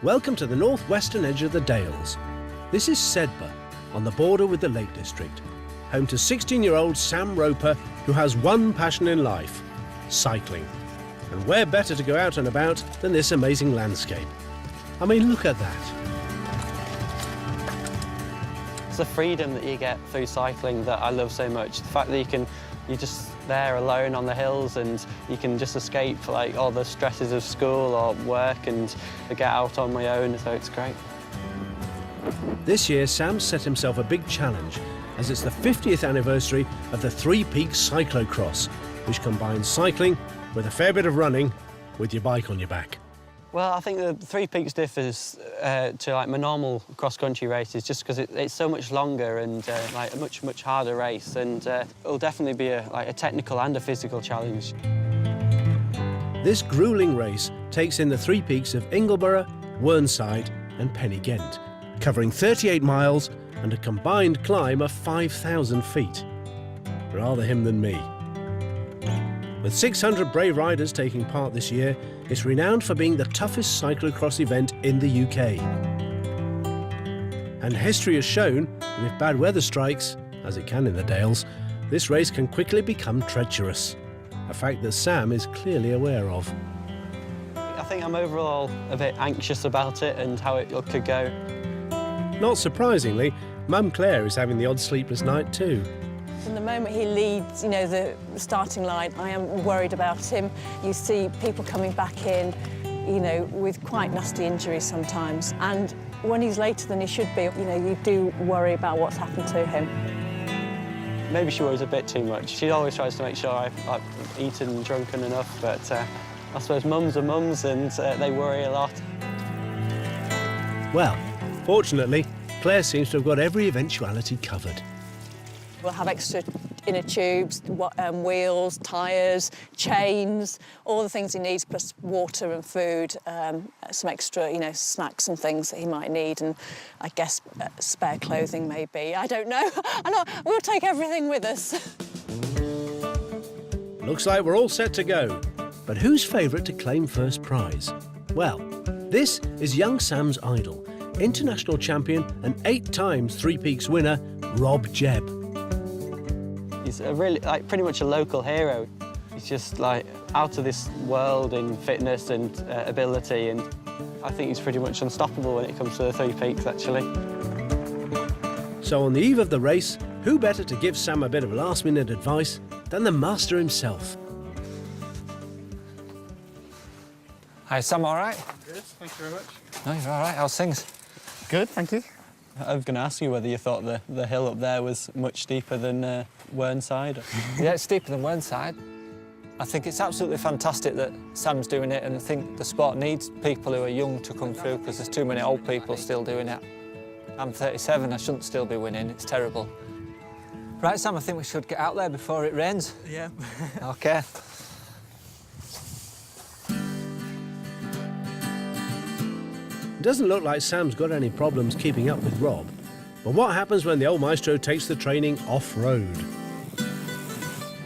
Welcome to the northwestern edge of the Dales. This is Sedbergh, on the border with the Lake District, home to 16-year-old Sam Roper, who has one passion in life: cycling. And where better to go out and about than this amazing landscape? I mean, look at that. It's the freedom that you get through cycling that I love so much. The fact that you're just there alone on the hills and you can just escape like all the stresses of school or work and get out on my own, so it's great. This year, Sam set himself a big challenge, as it's the 50th anniversary of the Peaks Cyclocross, which combines cycling with a fair bit of running with your bike on your back. Well, I think the Three Peaks differs to like my normal cross-country races just because it's so much longer and like a much harder race, and it'll definitely be a technical and a physical challenge. This gruelling race takes in the three peaks of Ingleborough, Whernside and Pen y Ghent, covering 38 miles and a combined climb of 5,000 feet. Rather him than me. With 600 brave riders taking part this year, it's renowned for being the toughest cyclocross event in the UK. And history has shown that if bad weather strikes, as it can in the Dales, this race can quickly become treacherous, a fact that Sam is clearly aware of. I think I'm overall a bit anxious about it and how it could go. Not surprisingly, Mum Claire is having the odd sleepless night too. From the moment he leads, the starting line, I am worried about him. You see people coming back in, with quite nasty injuries sometimes. And when he's later than he should be, you do worry about what's happened to him. Maybe she worries a bit too much. She always tries to make sure I've eaten and drunken enough, but I suppose mums are mums and they worry a lot. Well, fortunately, Claire seems to have got every eventuality covered. We'll have extra inner tubes, wheels, tyres, chains, all the things he needs, plus water and food, some extra, snacks and things that he might need, and I guess spare clothing maybe. I don't know. We'll take everything with us. Looks like we're all set to go. But who's favourite to claim first prize? Well, this is young Sam's idol, international champion and 8 times Three Peaks winner, Rob Jebb. He's pretty much a local hero. He's just out of this world in fitness and ability, and I think he's pretty much unstoppable when it comes to the Three Peaks, actually. So on the eve of the race, who better to give Sam a bit of last-minute advice than the master himself? Hi, Sam, all right? Good, thank you very much. No, you're all right. How's things? Good, thank you. I was going to ask you whether you thought the hill up there was much steeper than Whernside. Yeah, it's steeper than Whernside. I think it's absolutely fantastic that Sam's doing it, and I think the sport needs people who are young to come through because there's too many old people still doing it. I'm 37, I shouldn't still be winning, it's terrible. Right, Sam, I think we should get out there before it rains. Yeah. OK. It doesn't look like Sam's got any problems keeping up with Rob. But what happens when the old maestro takes the training off-road?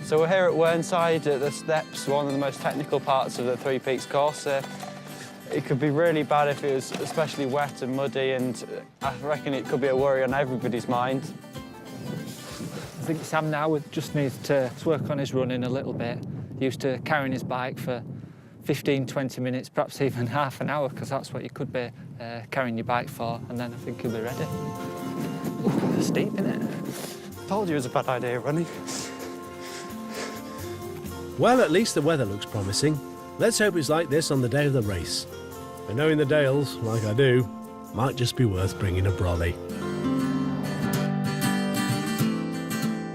So we're here at Whernside at the steps, one of the most technical parts of the Three Peaks course. It could be really bad if it was especially wet and muddy, and I reckon it could be a worry on everybody's mind. I think Sam now just needs to work on his running a little bit. Used to carrying his bike for 15, 20 minutes, perhaps even half an hour, because that's what you could be carrying your bike for, and then I think he'll be ready. Ooh, steep, isn't it? Told you it was a bad idea running. Well, at least the weather looks promising. Let's hope it's like this on the day of the race. And knowing the Dales, like I do, might just be worth bringing a brolly.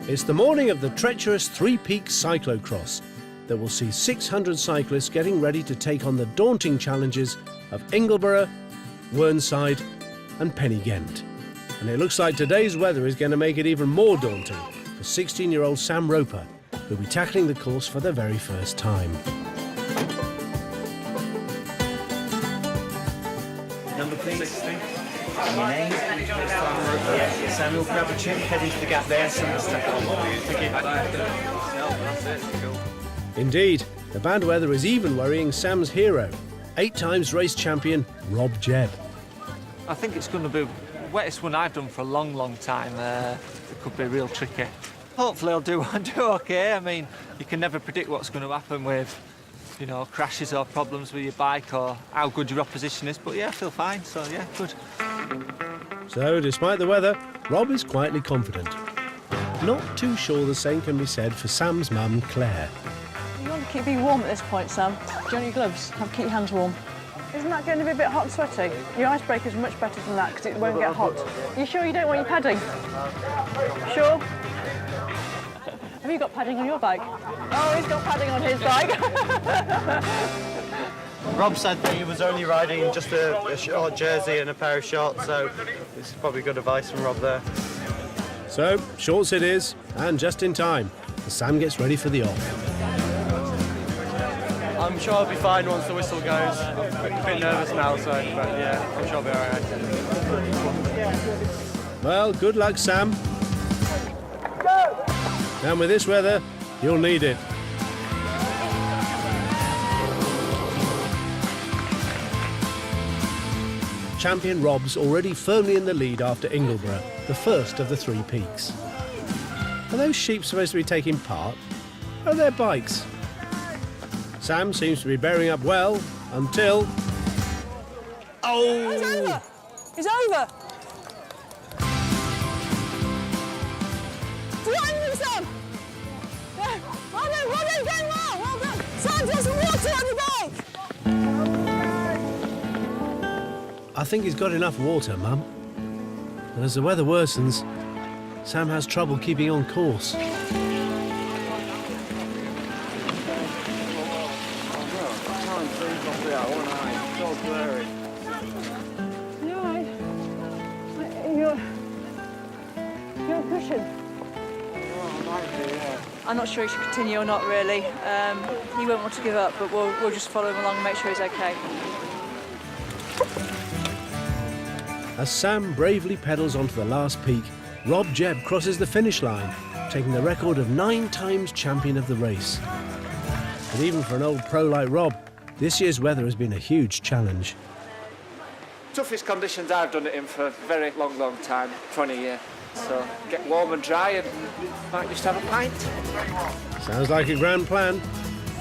It's the morning of the treacherous Three Peaks Cyclocross that will see 600 cyclists getting ready to take on the daunting challenges of Ingleborough, Whernside and Pen y Ghent. And it looks like today's weather is going to make it even more daunting for 16-year-old Sam Roper, who'll be tackling the course for the very first time. Number please. 60. And your name? Samuel, grab a chip, head into the gap there, Sam, step on. Thank you. Indeed, the bad weather is even worrying Sam's hero, 8 times race champion Rob Jebb. I think it's going to be the wettest one I've done for a long, long time. It could be real tricky. Hopefully I'll do okay. I mean, you can never predict what's going to happen with, you know, crashes or problems with your bike or how good your opposition is. But yeah, I feel fine, so yeah, good. So, despite the weather, Rob is quietly confident. Not too sure the same can be said for Sam's mum, Claire. You want to keep you warm at this point, Sam. Do you want your gloves? Keep your hands warm. Isn't that going to be a bit hot and sweaty? Your icebreaker's much better than that because it won't get hot. Are you sure you don't want your padding? Sure? Have you got padding on your bike? Oh, he's got padding on his bike. Rob said that he was only riding in just a short jersey and a pair of shorts, so this is probably good advice from Rob there. So, shorts it is, and just in time, as Sam gets ready for the off. I'm sure I'll be fine once the whistle goes. I'm a bit nervous now, so, but yeah, I'm sure I'll be all right. Well, good luck, Sam. And with this weather, you'll need it. Champion Rob's already firmly in the lead after Ingleborough, the first of the 3 peaks. Are those sheep supposed to be taking part? Or are they bikes? Sam seems to be bearing up well until... Oh! It's over! It's over! Behind Sam! Yeah. Well done, going well, well done! Sam, there's some water on your bike! I think he's got enough water, Mum. And as the weather worsens, Sam has trouble keeping on course. You're pushing. I'm not sure he should continue or not, really. He won't want to give up, but we'll just follow him along and make sure he's okay. As Sam bravely pedals onto the last peak, Rob Jebb crosses the finish line, taking the record of 9 times champion of the race. But even for an old pro like Rob, this year's weather has been a huge challenge. Toughest conditions I've done it in for a very long, long time, 20 years. So get warm and dry and might just have a pint. Sounds like a grand plan.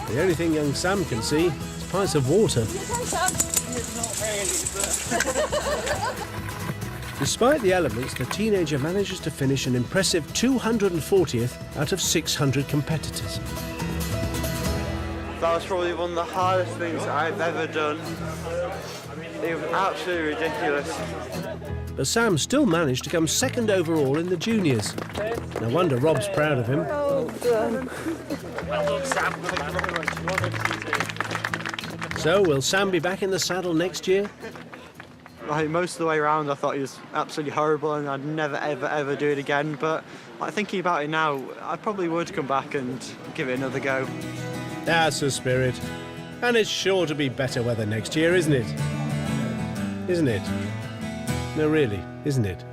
The only thing young Sam can see is pints of water. Despite the elements, the teenager manages to finish an impressive 240th out of 600 competitors. That was probably one of the hardest things I've ever done. It was absolutely ridiculous. But Sam still managed to come second overall in the juniors. No wonder Rob's proud of him. Well done, Sam. So, will Sam be back in the saddle next year? Like, most of the way around I thought he was absolutely horrible and I'd never ever do it again, but like, thinking about it now, I probably would come back and give it another go. That's the spirit. And it's sure to be better weather next year, isn't it? Isn't it? No, really, isn't it?